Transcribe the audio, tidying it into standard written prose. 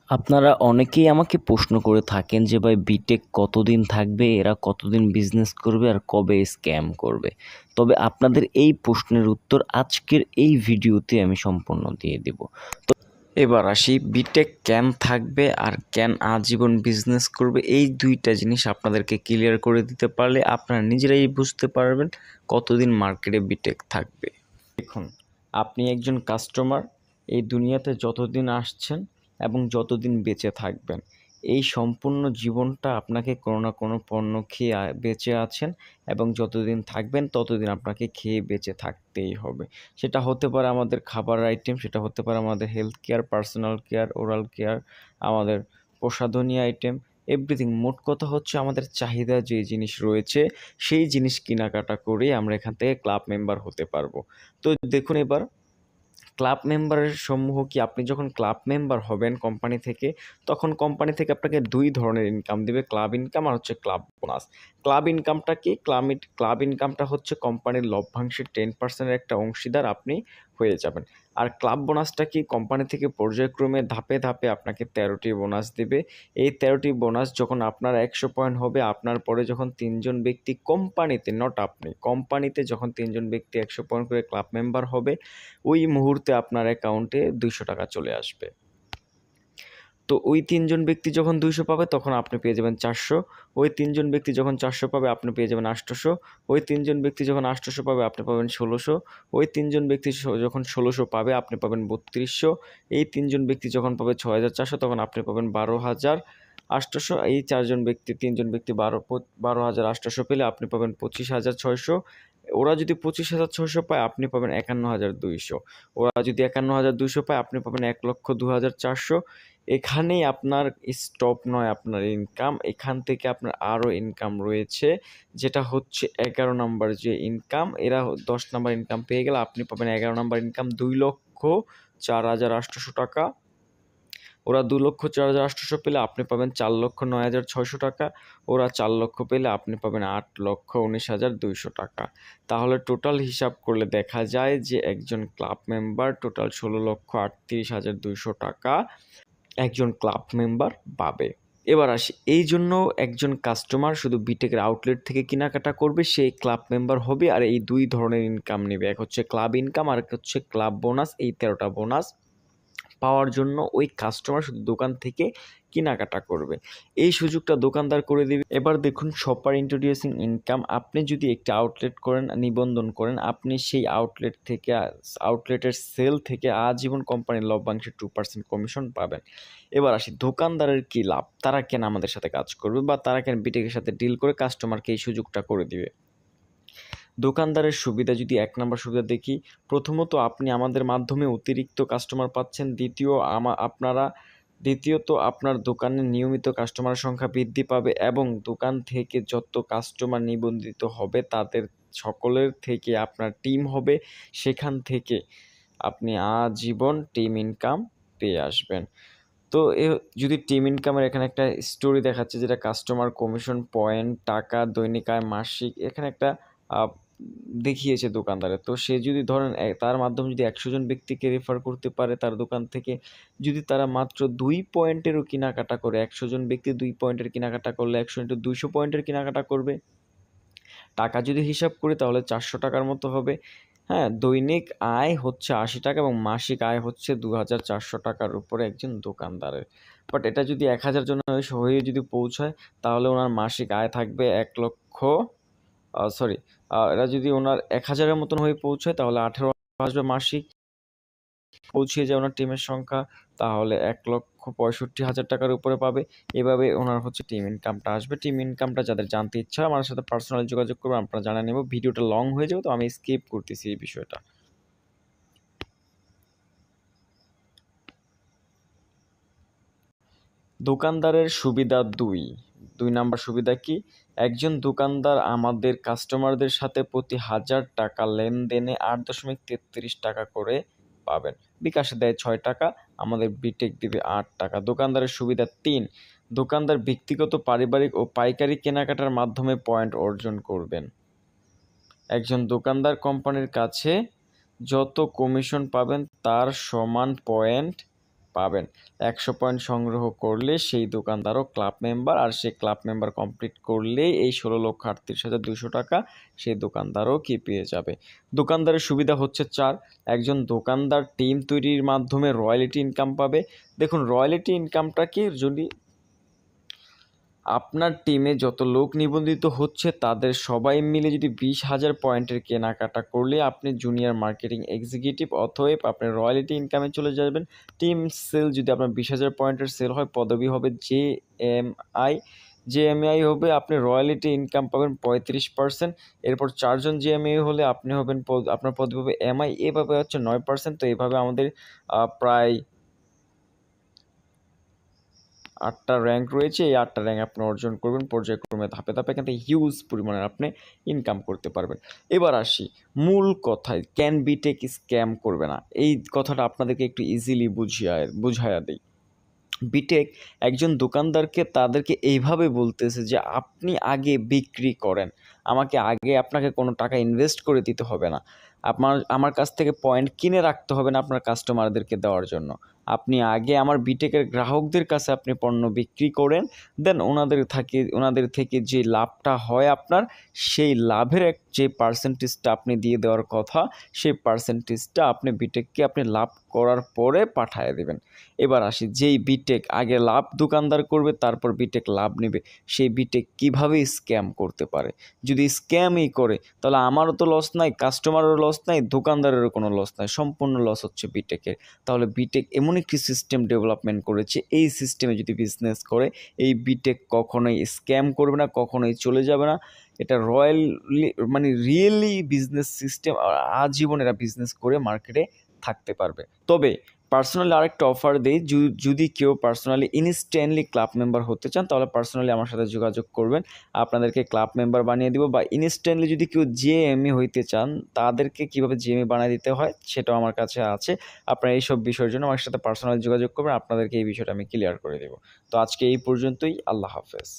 আপনারা অনেকেই আমাকে প্রশ্ন করে থাকেন যে ভাই বিটেক কতদিন থাকবে, এরা কতদিন বিজনেস করবে আর কবে স্ক্যাম করবে। তবে আপনাদের এই প্রশ্নের উত্তর আজকের এই ভিডিওতে আমি সম্পূর্ণ দিয়ে দেব। তো এবার আসি, বিটেক কেন থাকবে আর কেন আজীবন বিজনেস করবে, এই দুইটা জিনিস আপনাদেরকে ক্লিয়ার করে দিতে পারলে আপনারা নিজেরাই বুঝতে পারবেন কতদিন মার্কেটে বিটেক থাকবে। দেখুন, আপনি একজন কাস্টমার, এই দুনিয়াতে যতদিন আসছেন এবং যতদিন বেঁচে থাকবেন, এই সম্পূর্ণ জীবনটা আপনাকে কোনো না কোনো পণ্য খেয়ে বেঁচে আছেন এবং যতদিন থাকবেন ততদিন আপনাকে খেয়ে বেঁচে থাকতেই হবে। সেটা হতে পারে আমাদের খাবার আইটেম, সেটা হতে পারে আমাদের health care, personal care, oral care, আমাদের প্রসাধনী আইটেম, এভরিথিং। মোট কথা হচ্ছে আমাদের চাহিদা যে জিনিস রয়েছে সেই জিনিস কেনাকাটা করে আমরা এখান থেকে ক্লাব মেম্বার হতে পারবো। তো দেখুন এবার, ক্লাব মেম্বারের সমূহ কি, আপনি যখন ক্লাব মেম্বার হবেন কোম্পানি থেকে, তখন কোম্পানি থেকে আপনাকে দুই ধরনের ইনকাম দিবে, ক্লাব ইনকাম আর হচ্ছে ক্লাব বোনাস। ক্লাব ইনকামটা কি? ক্লাব ইনকামটা হচ্ছে কোম্পানির লভ্যাংশের 10% একটা অংশীদার আপনি হয়ে যাবেন। আর ক্লাব বোনাসটা কি? কোম্পানি থেকে পর্যায়ক্রমে ধাপে ধাপে আপনাকে 13টি বোনাস দিবে। এই 13টি বোনাস যখন আপনার 100 পয়েন্ট হবে, আপনার পরে যখন তিনজন ব্যক্তি কোম্পানিতে, নট আপনি, কোম্পানিতে যখন তিনজন ব্যক্তি 100 পয়েন্ট করে ক্লাব মেম্বার হবে, ওই মুহূর্তে আপনার অ্যাকাউন্টে 200 টাকা চলে আসবে। তো ওই ৩ জন ব্যক্তি যখন ২০০ পাবে তখন আপনি পেয়ে যাবেন ৪০০। ওই ৩ জন ব্যক্তি যখন ৪০০ পাবে আপনি পেয়ে যাবেন ৮০০। ওই ৩ জন ব্যক্তি যখন ৮০০ পাবে আপনি পাবেন ১৬০০। ওই ৩ জন ব্যক্তি যখন ১৬০০ পাবে আপনি পাবেন ৩২০০। এই ৩ জন ব্যক্তি যখন পাবে ৬৪০০ তখন আপনি পাবেন ১২,৮০০। এই ৪ জন ব্যক্তি, ৩ জন ব্যক্তি ১২,৮০০ পেলে আপনি পাবেন ২৫,৬০০। ওরা যদি ২৫,৬০০ পায় আপনি পাবেন ৫১,২০০। ওরা যদি ৫১,২০০ পায় আপনি পাবেন ১,০২,৪০০। এখানেই আপনার স্টপ নয় আপনার ইনকাম, এখান থেকে আপনার আরও ইনকাম রয়েছে, যেটা হচ্ছে ১১ নাম্বার যে ইনকাম। এরা ১০ নাম্বার ইনকাম পেয়ে গেলে আপনি পাবেন ১১ নাম্বার ইনকাম ২,০৪,৮০০ টাকা। ওরা ২,০৪,৮০০ পেলে আপনি পাবেন ৪,০৯,৬০০ টাকা। ওরা ৪,০০,০০০ পেলে আপনি পাবেন ৮,১৯,২০০ টাকা। তাহলে টোটাল হিসাব করলে দেখা যায় যে একজন ক্লাব মেম্বার টোটাল ১৬,৩৮,২০০ টাকা একজন ক্লাব মেম্বার পাবে। এবার আসি, এই জন্য একজন কাস্টমার শুধু বিটেকের আউটলেট থেকে কেনাকাটা করবে, সে ক্লাব মেম্বার হবে আর এই দুই ধরনের ইনকাম নেবে। এক হচ্ছে ক্লাব ইনকাম আর এক হচ্ছে ক্লাব বোনাস। এই 13টা বোনাস পাওয়ার জন্য ওই কাস্টমার শুধু দোকান থেকে কেনাকাটা করবে, এই সুযোগটা দোকানদার করে দিবে। এবার দেখুন, শপার ইন্ট্রোডিউসিং ইনকাম। আপনি যদি একটি আউটলেট করেন, নিবন্ধন করেন, আপনি সেই আউটলেট থেকে, আউটলেটের সেল থেকে আজীবন কোম্পানির লভ্যাংশে 2% কমিশন পাবেন। এবার আসি, দোকানদারের কী লাভ, তারা কেন আমাদের সাথে কাজ করবে বা তারা কেন বিটেকের সাথে ডিল করে কাস্টমারকে এই সুযোগটা করে দিবে। দোকানদারের সুবিধা যদি ১ নাম্বার সুবিধা দেখি, প্রথমত আপনি আমাদের মাধ্যমে অতিরিক্ত কাস্টমার পাচ্ছেন। দ্বিতীয়ত আপনার দোকানে নিয়মিত কাস্টমারের সংখ্যা বৃদ্ধি পাবে এবং দোকান থেকে যত কাস্টমার নিবন্ধিত হবে তাদের সকলের থেকে আপনার টিম হবে, সেখান থেকে আপনি আজীবন টিম ইনকাম পেয়ে আসবেন। তো যদি টিম ইনকামের এখানে একটা স্টোরি দেখাচ্ছে, যেটা কাস্টমার কমিশন পয়েন্ট, টাকা, দৈনিক আয়, মাসিক, এখানে একটা আহ, দেখিয়েছে দোকানদারের। তো সে যদি ধরেন তার মাধ্যমে যদি ১০০ জন ব্যক্তিকে রেফার করতে পারে তার দোকান থেকে, যদি তারা মাত্র ২ পয়েন্টেরও কেনাকাটা করে, ১০০ জন ব্যক্তি ২ পয়েন্টের কেনাকাটা করলে ১০০ ইন্টু ২০০ পয়েন্টের কেনাকাটা করবে, টাকা যদি হিসাব করি তাহলে ৪০০ টাকার মতো হবে। হ্যাঁ, দৈনিক আয় হচ্ছে ৮০ টাকা এবং মাসিক আয় হচ্ছে ২,৪০০ টাকার উপরে একজন দোকানদারের। বাট এটা যদি ১,০০০ জন হয়ে যদি পৌঁছায় তাহলে ওনার মাসিক আয় থাকবে ১,০০,০০০, সরি, এটা যদি ওনার ১,০০০-এর মতন হয়ে পৌঁছায় তাহলে ১৮ আসবে মাসিক। পৌঁছিয়ে যায় ওনার টিমের সংখ্যা, তাহলে ১,৬৫,০০০ টাকার উপরে পাবে। এভাবে ওনার হচ্ছে টিম ইনকামটা আসবে। টিম ইনকামটা যাদের জানতে ইচ্ছা হয় আমার সাথে পার্সোনালি যোগাযোগ করবেন, আপনারা জানিয়ে নেব। ভিডিওটা লং হয়ে যাবে তো আমি স্কিপ করতেছি এই বিষয়টা। দোকানদারের সুবিধা ২ নাম্বার সুবিধা কি? একজন দোকানদার আমাদের কাস্টমারদের সাথে প্রতি ১,০০০ টাকা লেনদেনে ৮.৩৩ টাকা করে পাবেন। বিকাশে দেয় ৬ টাকা, আমাদের বিটেক দিবে ৮ টাকা। দোকানদারের সুবিধা ৩, দোকানদার ব্যক্তিগত, পারিবারিক ও পাইকারি কেনাকাটার মাধ্যমে পয়েন্ট অর্জন করবেন। একজন দোকানদার কোম্পানির কাছে যত কমিশন পাবেন তার সমান পয়েন্ট পাবেন। 100 পয়েন্ট সংগ্রহ করলে সেই দোকানদারও ক্লাব মেম্বার, আর সেই ক্লাব মেম্বার কমপ্লিট করলেই এই 16,38,200 টাকা সেই দোকানদারও কি পেয়ে যাবে। দোকানদারের সুবিধা হচ্ছে 4। একজন দোকানদার টিম তৈরির মাধ্যমে রয়্যালটি ইনকাম পাবে। দেখুন, রয়্যালটি ইনকামটা কি, যদি আপনার টিমে যত লোক নিবন্ধিত হচ্ছে তাদের সবাই মিলে যদি 20,000 পয়েন্টের কেনাকাটা করলে আপনি জুনিয়র মার্কেটিং এক্সিকিউটিভ, অতএব আপনি রয়্যালটি ইনকামে চলে যাবেন। টিম সেল যদি আপনার 20,000 পয়েন্টের সেল হয়, পদবি হবে জেএমআই। জেএমআই হবে, আপনি রয়্যালটি ইনকাম পাবেন 35%। এরপর 4 জন জেএমআই হলে আপনি হবেন আপনার পদবি হবে এমআই। এভাবে হচ্ছে 9%। তো এভাবে আমাদের প্রায় 8টা র্যাঙ্ক রয়েছে। এই 8টা র্যাঙ্ক আপনি অর্জন করবেন পর্যায়ক্রমে ধাপে ধাপে, এখান থেকে হিউজ পরিমাণের আপনি ইনকাম করতে পারবেন। এবার আসি মূল কথায়, ক্যান বিটেক স্ক্যাম করবে না, এই কথাটা আপনাদেরকে একটু ইজিলি বুঝাইয়া দিই। বিটেক একজন দোকানদারকে তাদেরকে এইভাবে বলতেছে যে আপনি আগে বিক্রি করেন, আপনাকে কোনো টাকা ইনভেস্ট করে দিতে হবে না, আমার কাছ থেকে পয়েন্ট কিনে রাখতে হবে না আপনার কাস্টমারদেরকে দেওয়ার জন্য। আপনি আগে আমার বিটেকের গ্রাহকদের কাছে আপনি পণ্য বিক্রি করেন, দেন ওনাদের থেকে যে লাভটা হয় আপনার, সেই লাভের যে পার্সেন্টেজটা আপনি দিয়ে দেওয়ার কথা, সেই পার্সেন্টেজটা আপনি বিটেককে আপনি লাভ করার পরে পাঠিয়ে দেবেন। এবার আসি, যেই বিটেক আগে লাভ দোকানদার করবে তারপর বিটেক লাভ নেবে, সেই বিটেক কিভাবে স্ক্যাম করতে পারে। যদি স্ক্যামই করে তাহলে আমারও তো লস নাই, কাস্টমারেরও লস নাই, দোকানদারেরও কোনো লস নাই, সম্পূর্ণ লস হচ্ছে বিটেকের। তাহলে বিটেক এমন একটি সিস্টেম ডেভেলপমেন্ট করেছে, এই সিস্টেমে যদি বিজনেস করে এই বিটেক কখনোই স্ক্যাম করবে না, কখনোই চলে যাবে না। এটা রিয়েলি বিজনেস সিস্টেম, আজীবন এরা বিজনেস করে মার্কেটে থাকতে পারবে। তবে পার্সোনালি আরেকটা অফার দেই, যদি কেউ পার্সোনালি ইনস্ট্যান্টলি ক্লাব মেম্বার হতে চান তাহলে পার্সোনালি আমার সাথে যোগাযোগ করবেন, আপনাদেরকে ক্লাব মেম্বার বানিয়ে দিব। বা ইনস্ট্যান্টলি যদি কেউ জেএমই হইতে চান, তাদেরকে কীভাবে জেএমই বানিয়ে দিতে হয় সেটাও আমার কাছে আছে। আপনারা এইসব বিষয়ের জন্য আমার সাথে পার্সোনালি যোগাযোগ করবেন, আপনাদেরকে এই বিষয়টা আমি ক্লিয়ার করে দেবো। তো আজকে এই পর্যন্তই, আল্লাহ হাফেজ।